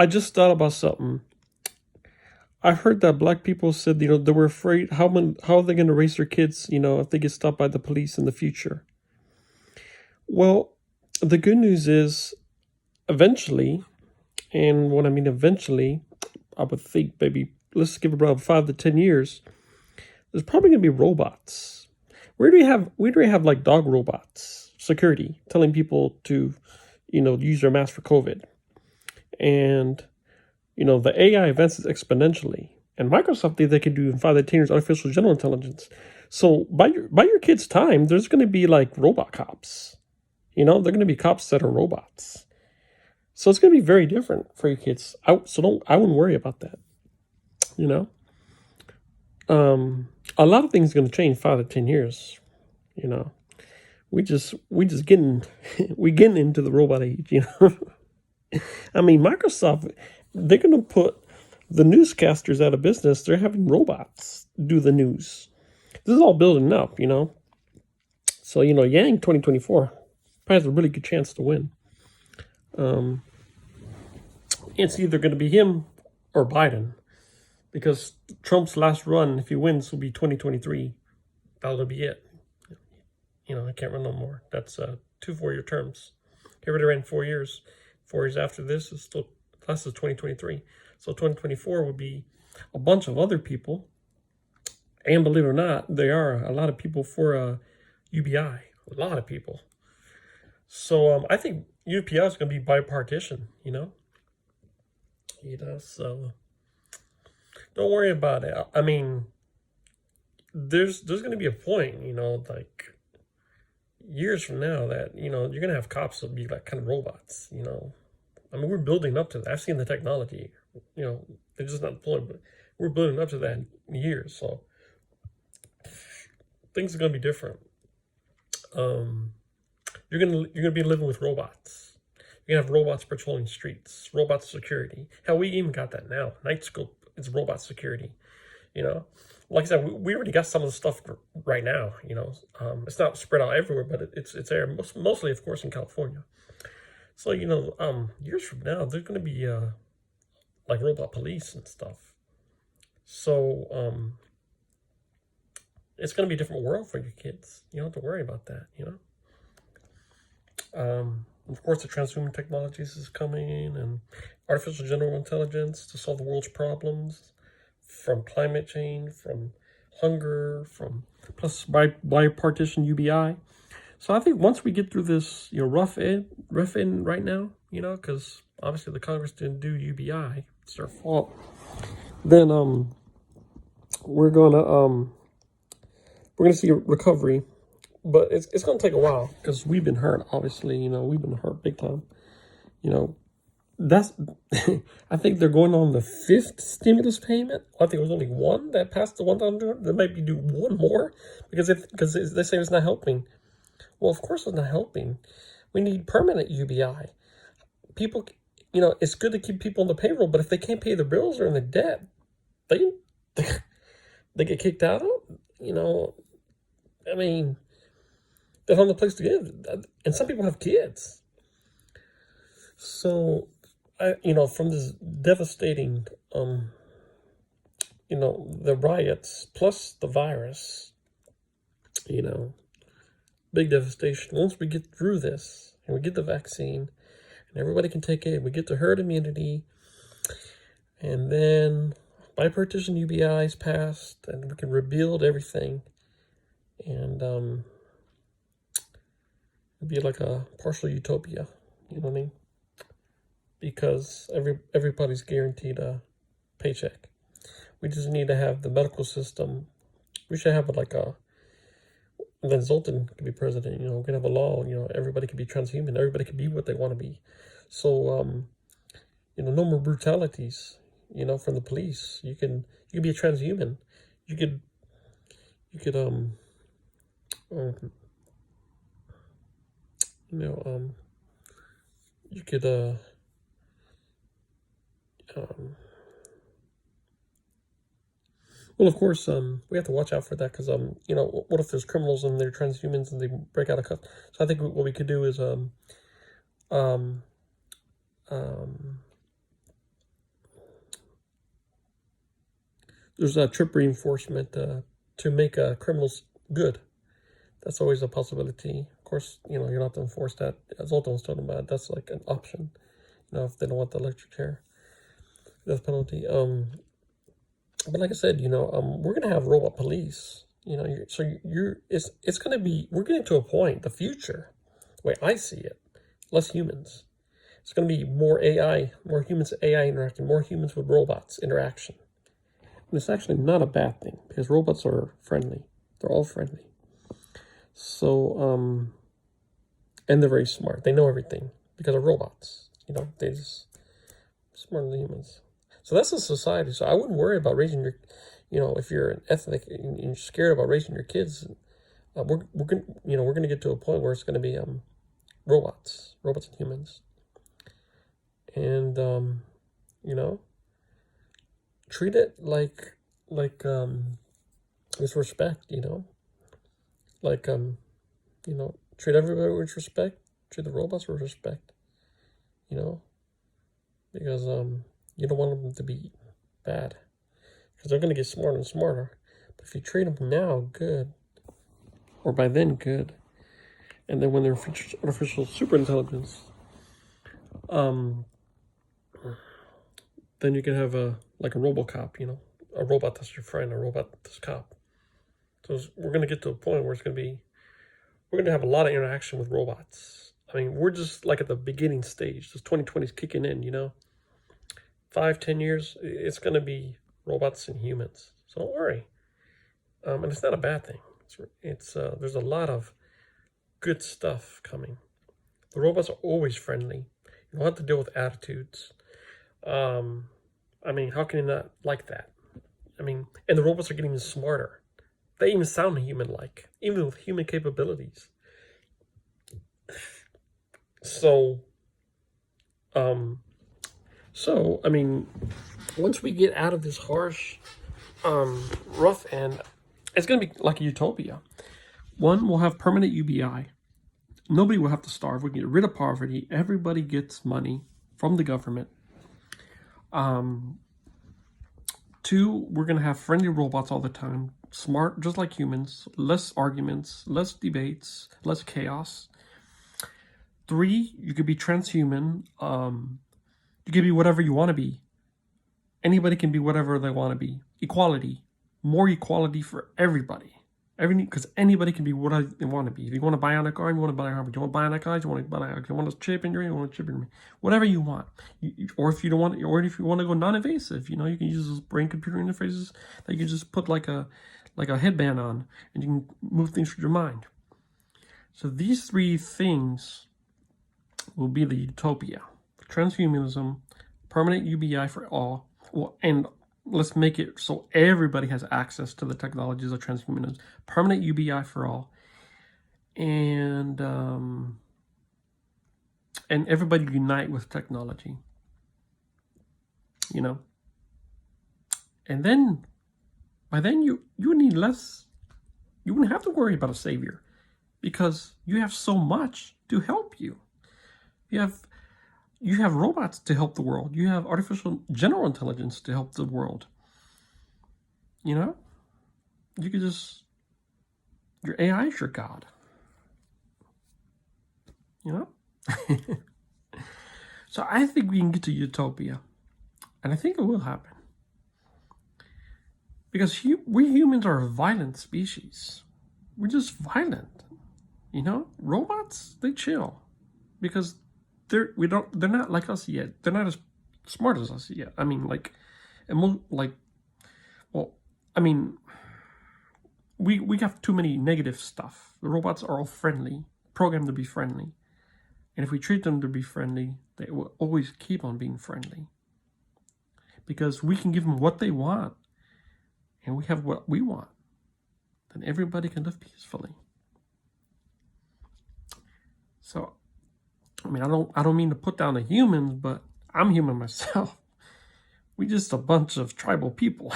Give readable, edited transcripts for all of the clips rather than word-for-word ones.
I just thought about something. I heard that black people said, they were afraid how are they going to raise their kids, if they get stopped by the police in the future. Well, the good news is eventually, and what I mean eventually, I would think maybe let's give it around 5 to 10 years. There's probably going to be robots. We already have like dog robots, security telling people to, use their mask for COVID, and the AI advances exponentially. And Microsoft think they can do in 5 to 10 years artificial general intelligence. So by your kids' time, there's going to be like robot cops. They're going to be cops that are robots. So it's going to be very different for your kids. I wouldn't worry about that. You know, a lot of things are going to change 5 to 10 years. You know, we just getting we getting into the robot age. I mean, Microsoft, they're going to put the newscasters out of business. They're having robots do the news. This is all building up. So Yang 2024 has a really good chance to win. It's either going to be him or Biden, because Trump's last run, if he wins, will be 2023. That'll be it. I can't run no more. That's 2 4-year terms. He already ran 4 years. 4 years after this is still, that's 2023. So 2024 would be a bunch of other people. And believe it or not, there are a lot of people for UBI. A lot of people. So I think UPI is going to be bipartisan, so don't worry about it. I mean, there's going to be a point, like years from now that, you're going to have cops that be like kind of robots, I mean, we're building up to that. I've seen the technology, they're just not deployed, but we're building up to that in years. So things are going to be different. You're gonna be living with robots. You're gonna have robots patrolling streets, robot security. Hell, we even got that now. Night Scope is robot security. Like I said, we already got some of the stuff right now. It's not spread out everywhere, but it's there. Mostly, of course, in California. So years from now, there's gonna be like robot police and stuff. So it's gonna be a different world for your kids. You don't have to worry about that. Of course, the transhuman technologies is coming, and artificial general intelligence to solve the world's problems, from climate change, from hunger, from plus bipartisan UBI. So I think once we get through this, rough end right now, because obviously the Congress didn't do UBI, it's their fault. Then we're gonna see a recovery. But it's going to take a while because we've been hurt, obviously. We've been hurt big time. That's I think they're going on the 5th stimulus payment. I think it was only one that passed the $1,000. They might be do one more because they say it's not helping. Well, of course it's not helping. We need permanent UBI. People, it's good to keep people on the payroll, but if they can't pay their bills or in the debt, they get kicked out. I mean, they don't have a place to live, and some people have kids. So, from this devastating, the riots plus the virus, big devastation. Once we get through this and we get the vaccine, and everybody can take it, we get to herd immunity, and then bipartisan UBI is passed, and we can rebuild everything, and it'd be like a partial utopia, you know what I mean? Because everybody's guaranteed a paycheck. We just need to have the medical system. We should have then Zoltan could be president. We can have a law. Everybody can be transhuman. Everybody can be what they want to be. So no more brutalities. From the police. You can be a transhuman. You could you could well, of course, we have to watch out for that because, what if there's criminals and they're transhumans and they break out of cuffs? So I think what we could do is, there's a trip reinforcement to make criminals good. That's always a possibility. Of course, you don't have to enforce that. As Zoltan was talking about, that's like an option. If they don't want the electric chair, death penalty. But like I said, we're gonna have robot police. It's gonna be. We're getting to a point. The future, the way I see it, less humans. It's gonna be more AI, more humans AI interaction, more humans with robots interaction. And it's actually not a bad thing because robots are friendly. They're all friendly. So, and they're very smart. They know everything because they're robots. They just smarter than humans. So that's a society. So I wouldn't worry about raising your, if you're an ethnic and you're scared about raising your kids, we're gonna get to a point where it's gonna be robots and humans, and treat it like with respect. Treat everybody with respect. Treat the robots with respect. Because you don't want them to be bad, because they're going to get smarter and smarter. But if you treat them now good, or by then good, and then when they're artificial superintelligence, then you can have a RoboCop, a robot that's your friend, a robot that's cop. So we're going to get to a point where we're going to have a lot of interaction with robots. I mean, we're just like at the beginning stage. This 2020 is kicking in, 5-10 years, it's going to be robots and humans. So don't worry. And it's not a bad thing. It's there's a lot of good stuff coming. The robots are always friendly. You don't have to deal with attitudes. I mean, how can you not like that? I mean, and the robots are getting smarter. They even sound human-like, even with human capabilities. So, I mean, once we get out of this harsh, rough end, it's going to be like a utopia. One, we'll have permanent UBI. Nobody will have to starve. We can get rid of poverty. Everybody gets money from the government. Two, we're going to have friendly robots all the time. Smart, just like humans. Less arguments, less debates, less chaos. Three, you could be transhuman. You can be whatever you want to be. Anybody can be whatever they want to be. Equality. More equality for everybody. Because anybody can be what they want to be. If you want to buy on a car, you want to buy a car. You want to buy on a car, you want to buy a car. You want a chip in your ear, you want a chip in your ear. Whatever you want. Or if you don't want, or if you want to go non-invasive, you can use those brain-computer interfaces that you can just put like a headband on, and you can move things with your mind. So these three things will be the utopia: transhumanism, permanent UBI for all. Well, and let's make it so everybody has access to the technologies of transhumanism. Permanent UBI for all. And everybody unite with technology. And then, by then, you need less. You wouldn't have to worry about a savior, because you have so much to help you. You have robots to help the world. You have artificial general intelligence to help the world. You could just, your AI is your God. So I think we can get to utopia. And I think it will happen. Because we humans are a violent species. We're just violent. Robots, they chill. Because they're not like us yet. They're not as smart as us yet. I mean, we have too many negative stuff. The robots are all friendly, programmed to be friendly. And if we treat them to be friendly, they will always keep on being friendly. Because we can give them what they want, and we have what we want. Then everybody can live peacefully. So, I mean, I don't mean to put down the humans, but I'm human myself. We just a bunch of tribal people.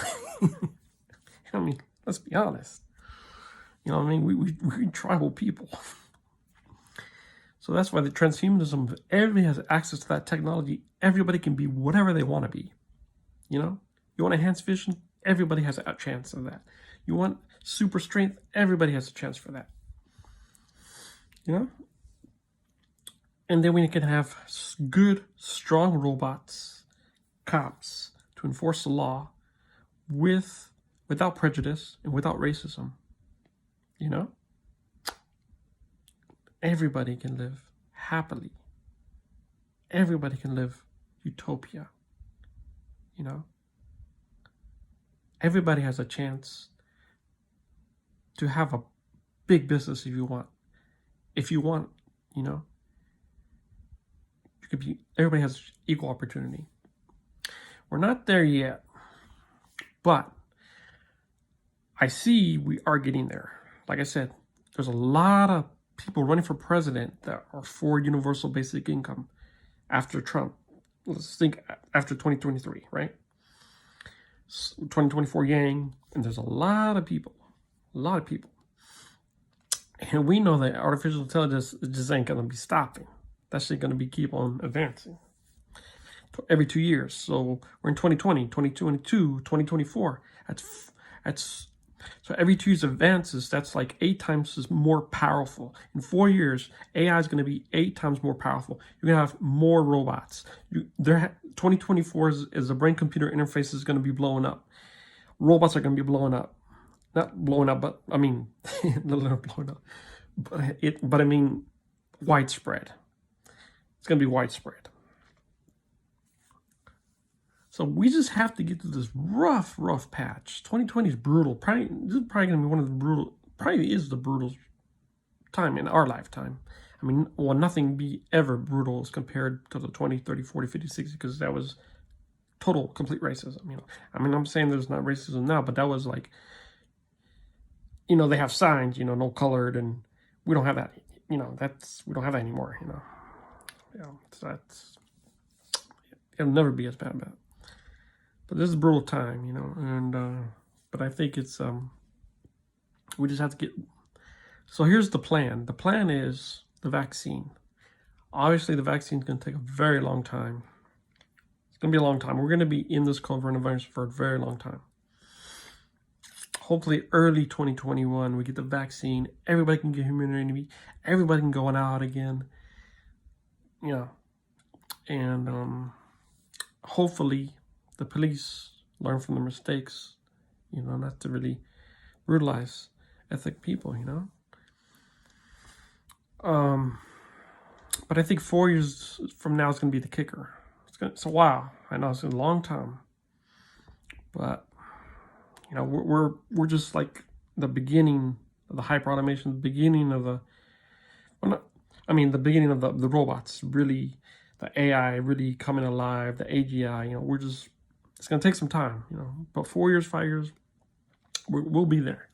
I mean, let's be honest. We tribal people. So that's why the transhumanism, everybody has access to that technology. Everybody can be whatever they want to be. You want enhanced vision? Everybody has a chance of that. You want super strength? Everybody has a chance for that. You know? And then we can have good, strong robots, cops, to enforce the law without prejudice and without racism. You know? Everybody can live happily. Everybody can live utopia. You know? Everybody has a chance to have a big business if you want. If you want, you know, you could be, everybody has equal opportunity. We're not there yet, but I see we are getting there. Like I said, there's a lot of people running for president that are for universal basic income after Trump. Let's think after 2023, right? 2024 Yang, and there's a lot of people. And we know that artificial intelligence just ain't going to be stopping. That's just going to be keep on advancing every 2 years. So we're in 2020, 2022, 2024. So every 2 years advances, that's like 8 times more powerful. In 4 years, AI is going to be 8 times more powerful. You're going to have more robots. 2024 is the brain-computer interface is going to be blowing up. Robots are going to be blowing up. Not blowing up, but I mean, a little blowing up. But I mean, widespread. It's going to be widespread. So we just have to get through this rough patch. 2020 is brutal. This is probably going to be one of the brutal, probably is the brutal time in our lifetime. I mean, well, nothing be ever brutal as compared to the 20, 30, 40, 50, 60, because that was total, complete racism. You know, I mean, I'm saying there's not racism now, but that was like, you know, they have signs, you know, no colored, and we don't have that, you know, we don't have that anymore, you know. Yeah, so it'll never be as bad. But this is a brutal time, you know, and, but I think it's, we just have to get, so here's the plan. The plan is the vaccine. Obviously, the vaccine is going to take a very long time. It's going to be a long time. We're going to be in this coronavirus for a very long time. Hopefully early 2021, we get the vaccine. Everybody can get immunity. Everybody can go out again. You know, and hopefully the police learn from their mistakes. You know, not to really brutalize ethnic people. You know. But I think 4 years from now is going to be the kicker. It's a while. I know it's a long time, but. You know, we're just like the beginning of the hyper automation, the beginning of the, the beginning of the robots, really, the AI really coming alive, the AGI, you know, it's going to take some time, you know, but 4 years, 5 years, we'll be there.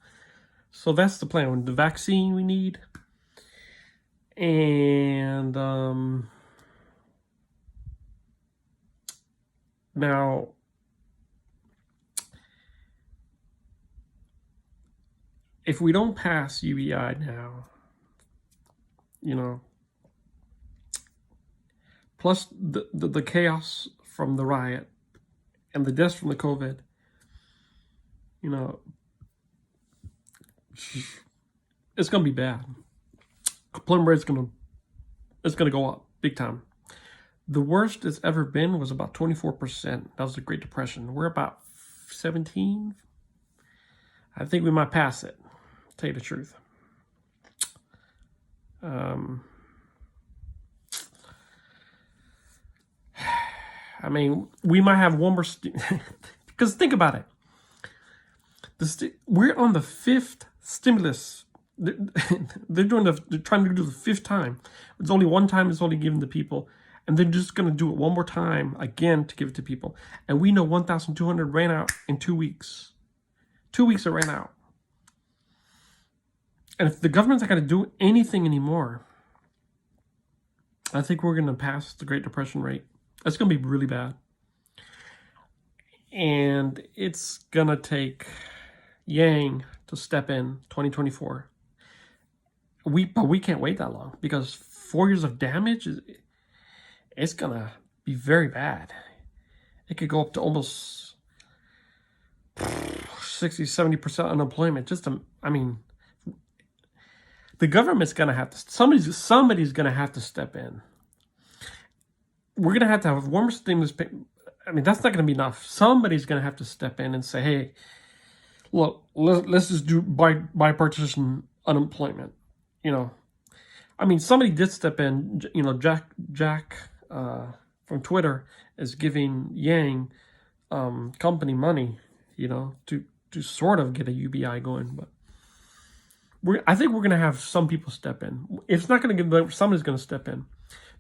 So that's the plan. The vaccine we need, and now, if we don't pass UBI now, you know, plus the chaos from the riot and the deaths from the COVID, you know, it's going to be bad. Unemployment rate's it's going to go up big time. The worst it's ever been was about 24%. That was the Great Depression. We're about 17. I think we might pass it. Tell you the truth. I mean, we might have one more because think about it. We're on the 5th stimulus. They're trying to do the 5th time. It's only one time it's only given to people, and they're just going to do it one more time again to give it to people. And we know 1,200 ran out in 2 weeks. 2 weeks it ran out. And if the government's not going to do anything anymore, I think we're going to pass the Great Depression rate. It's going to be really bad. And it's going to take Yang to step in 2024. But we can't wait that long, because 4 years of damage, it's going to be very bad. It could go up to almost 60, 70% unemployment. I mean, the government's going to have to, somebody's going to have to step in. We're going to have one more stimulus pay. I mean, that's not going to be enough. Somebody's going to have to step in and say, hey, look, let's just do bipartisan unemployment. You know, I mean, somebody did step in. You know, Jack from Twitter is giving Yang company money, you know, to sort of get a UBI going. But I think we're going to have some people step in. If it's not going to give, somebody's going to step in.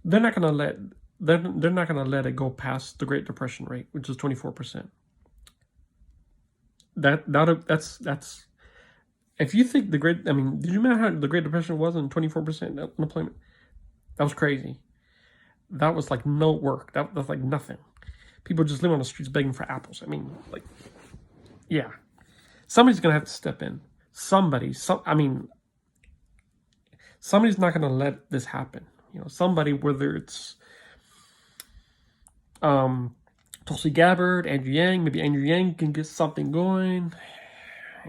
They're not going to let they're not going to let it go past the Great Depression rate, which is 24%. That's if you think did you remember how the Great Depression was and 24% unemployment? That was crazy. That was like no work. That's like nothing. People just live on the streets begging for apples. I mean, like, yeah. Somebody's gonna have to step in. Somebody's not gonna let this happen. You know, somebody, whether it's Tulsi Gabbard, Andrew Yang, maybe Andrew Yang can get something going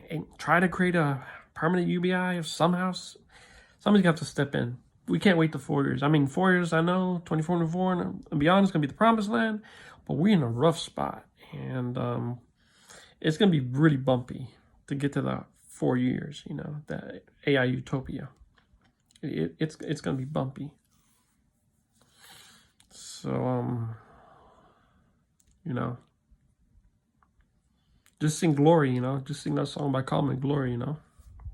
and try to create a permanent UBI of somehow. Somebody's got to step in. We can't wait the 4 years. I mean, 4 years, I know, 24 and beyond is going to be the promised land, but we're in a rough spot. And it's going to be really bumpy to get to the 4 years, you know, that AI utopia. It's going to be bumpy. So, you know, just sing Glory, you know, just sing that song by Common, Glory, you know,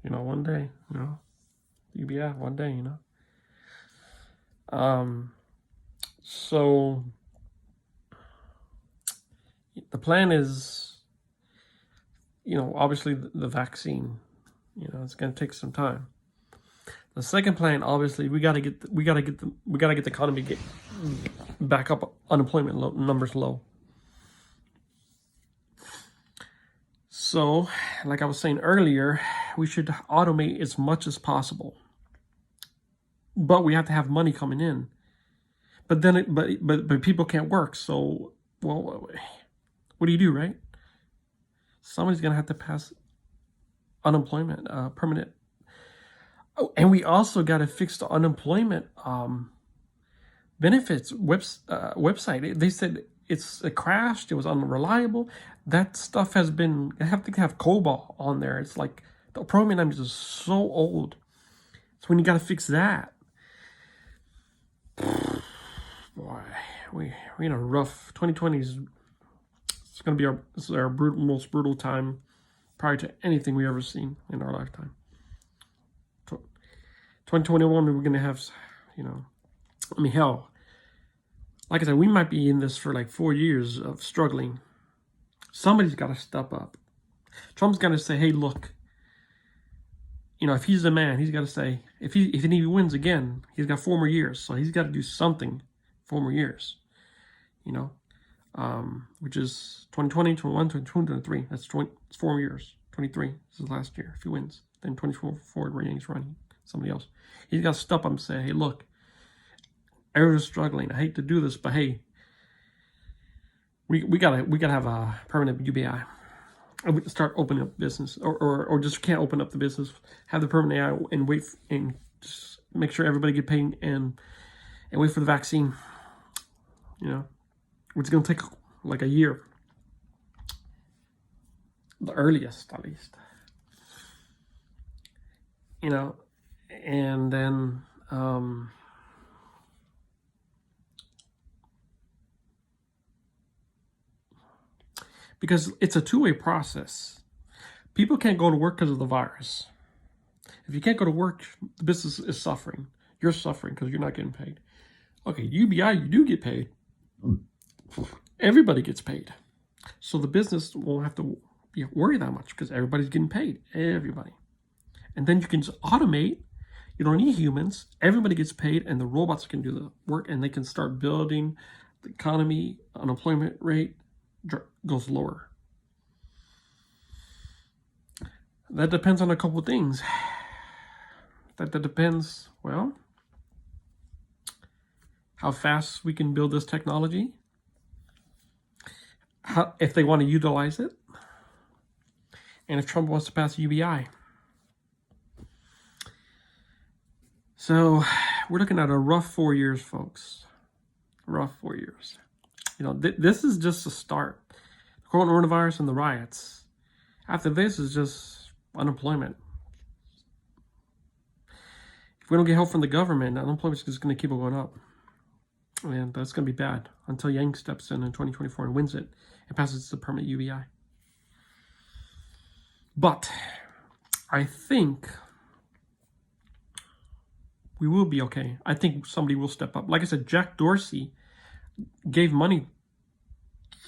one day, you know, UBI, one day, you know. So the plan is, you know, obviously the vaccine, you know, it's going to take some time. The second plan, obviously, we got to get the economy back up, unemployment numbers low. So, like I was saying earlier, we should automate as much as possible. But we have to have money coming in. But then, but people can't work. So, well, what do you do, right? Somebody's gonna have to pass unemployment, permanent. Oh, and we also got to fix the unemployment benefits website. They said it crashed. It was unreliable. That stuff has been. I have to have COBOL on there. It's like the programming language is so old. So when you got to fix that, boy, we're in a rough. 2020 is. It's going to be our most brutal time prior to anything we ever seen in our lifetime. 2021, we're going to have, you know, I mean, hell, like I said, we might be in this for like 4 years of struggling. Somebody's got to step up. Trump's got to say, hey, look, you know, if he's the man, he's got to say, if he wins again, he's got 4 more years. So he's got to do something 4 more years, you know, which is 2020, 21, 22, 23. That's 4 more years. 23 this is last year if he wins. Then 24 forward where Yang's running. Somebody else. He's got to step up and say, hey, look, everyone's struggling. I hate to do this, but hey, we gotta have a permanent UBI. And we start opening up business, or just can't open up the business, have the permanent AI and wait and just make sure everybody get paid and wait for the vaccine. You know, which is gonna take like a year, the earliest at least. You know. And then, because it's a two-way process. People can't go to work because of the virus. If you can't go to work, the business is suffering. You're suffering because you're not getting paid. Okay, UBI, you do get paid. Everybody gets paid. So the business won't have to worry that much because everybody's getting paid. Everybody. And then you can just automate. You don't need humans. Everybody gets paid, and the robots can do the work, and they can start building the economy. Unemployment rate goes lower. That depends on a couple of things. That depends, well, how fast we can build this technology, if they want to utilize it, and if Trump wants to pass UBI. So we're looking at a rough 4 years, folks. Rough 4 years. You know, this is just a start. The coronavirus and the riots. After this is just unemployment. If we don't get help from the government, unemployment is just going to keep going up. And that's going to be bad until Yang steps in 2024 and wins it and passes the permanent UBI. But I think we will be okay. I think somebody will step up. Like I said, Jack Dorsey gave money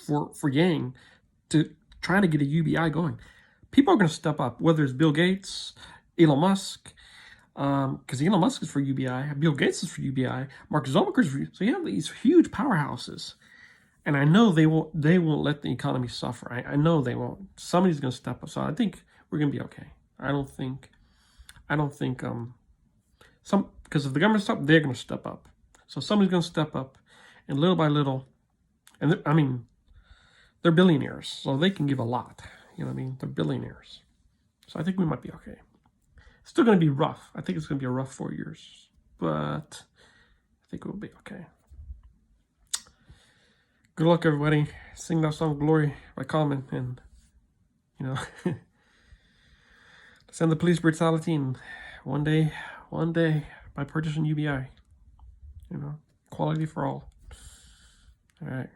for Yang to try to get a UBI going. People are going to step up, whether it's Bill Gates, Elon Musk, because Elon Musk is for UBI, Bill Gates is for UBI, Mark Zuckerberg is for UBI. So you have these huge powerhouses. And I know they won't let the economy suffer. I know they won't. Somebody's going to step up. So I think we're going to be okay. I don't think because if the government steps up, they're going to step up. So somebody's going to step up, and little by little, and I mean, they're billionaires, so they can give a lot. You know what I mean? They're billionaires. So I think we might be okay. It's still going to be rough. I think it's going to be a rough 4 years, but I think we'll be okay. Good luck, everybody. Sing that song "Glory" by Common, and you know, let's end the police brutality, and one day, by purchasing UBI, you know, equality for all. All right.